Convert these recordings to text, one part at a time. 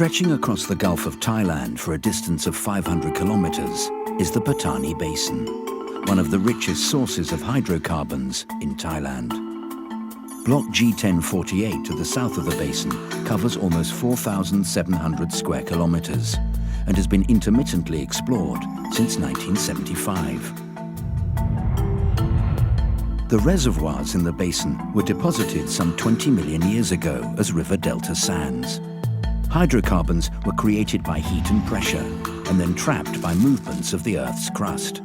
Stretching across the Gulf of Thailand for a distance of 500 kilometers is the Patani Basin, one of the richest sources of hydrocarbons in Thailand. Block G1048 to the south of the basin covers almost 4,700 square kilometers and has been intermittently explored since 1975. The reservoirs in the basin were deposited some 20 million years ago as river delta sands. Hydrocarbons were created by heat and pressure and then trapped by movements of the Earth's crust.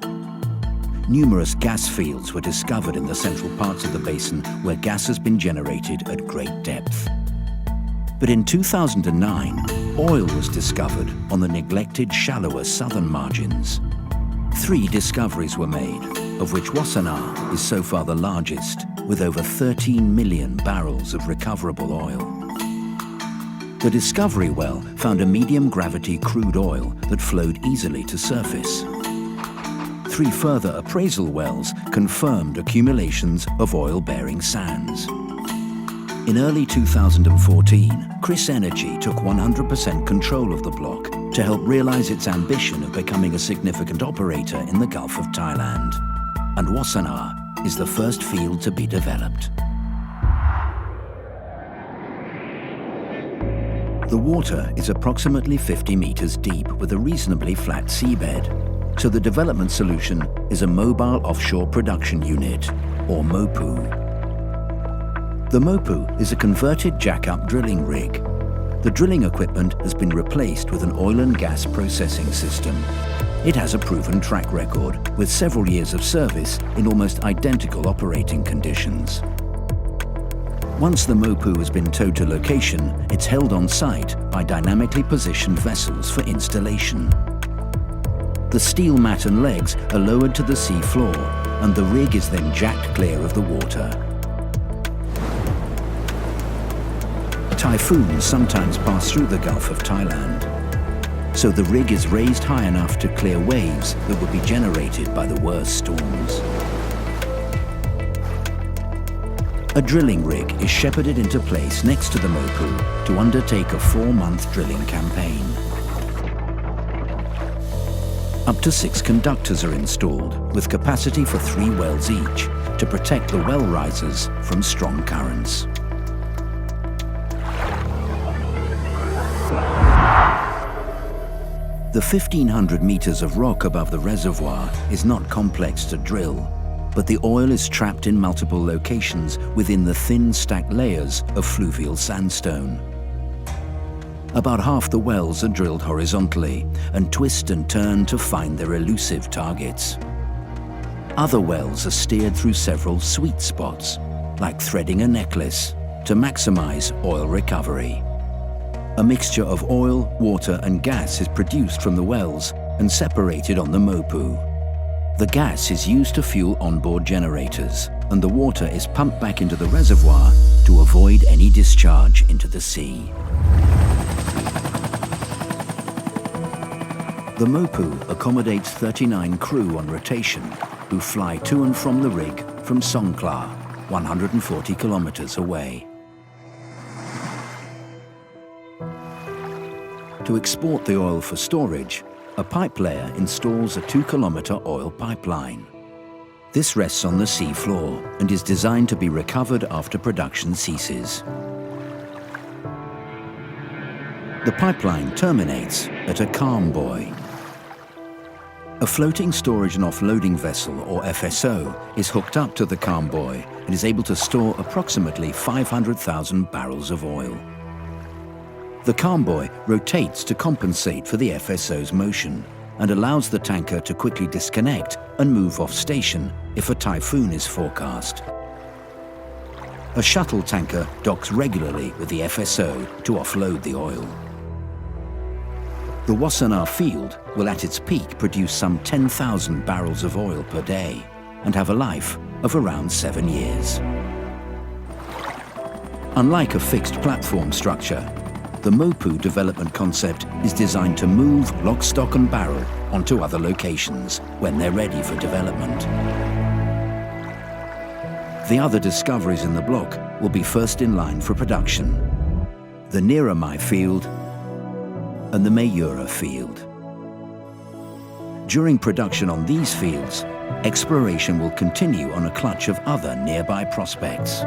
Numerous gas fields were discovered in the central parts of the basin where gas has been generated at great depth. But in 2009, oil was discovered on the neglected shallower southern margins. 3 discoveries were made, of which Wassana is so far the largest, with over 13 million barrels of recoverable oil. The discovery well found a medium-gravity crude oil that flowed easily to surface. 3 further appraisal wells confirmed accumulations of oil-bearing sands. In early 2014, Chris Energy took 100% control of the block to help realize its ambition of becoming a significant operator in the Gulf of Thailand. And Wassana is the first field to be developed. The water is approximately 50 meters deep with a reasonably flat seabed, so the development solution is a mobile offshore production unit, or MOPU. The MOPU is a converted jack-up drilling rig. The drilling equipment has been replaced with an oil and gas processing system. It has a proven track record with several years of service in almost identical operating conditions. Once the MOPU has been towed to location, it's held on site by dynamically positioned vessels for installation. The steel mat and legs are lowered to the sea floor, and the rig is then jacked clear of the water. Typhoons sometimes pass through the Gulf of Thailand, so the rig is raised high enough to clear waves that would be generated by the worst storms. A drilling rig is shepherded into place next to the MOPU to undertake a 4-month drilling campaign. Up to 6 conductors are installed, with capacity for 3 wells each, to protect the well risers from strong currents. The 1,500 meters of rock above the reservoir is not complex to drill, but the oil is trapped in multiple locations within the thin stacked layers of fluvial sandstone. About half the wells are drilled horizontally and twist and turn to find their elusive targets. Other wells are steered through several sweet spots, like threading a necklace, to maximize oil recovery. A mixture of oil, water and gas is produced from the wells and separated on the MOPU. The gas is used to fuel onboard generators, and the water is pumped back into the reservoir to avoid any discharge into the sea. The MOPU accommodates 39 crew on rotation, who fly to and from the rig from Songkhla, 140 kilometers away. To export the oil for storage, a pipe layer installs a 2-kilometer oil pipeline. This rests on the sea floor and is designed to be recovered after production ceases. The pipeline terminates at a calm buoy. A floating storage and offloading vessel, or FSO, is hooked up to the calm buoy and is able to store approximately 500,000 barrels of oil. The calm buoy rotates to compensate for the FSO's motion and allows the tanker to quickly disconnect and move off station if a typhoon is forecast. A shuttle tanker docks regularly with the FSO to offload the oil. The Wassana field will at its peak produce some 10,000 barrels of oil per day and have a life of around 7 years. Unlike a fixed platform structure, the MOPU development concept is designed to move lock, stock and barrel onto other locations when they're ready for development. The other discoveries in the block will be first in line for production. The Niramai field and the Mayura field. During production on these fields, exploration will continue on a clutch of other nearby prospects.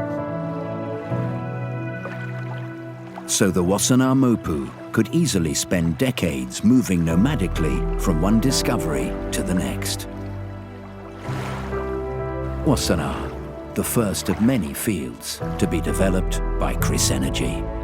So the Wassana Mopu could easily spend decades moving nomadically from one discovery to the next. Wassana, the first of many fields to be developed by KrisEnergy.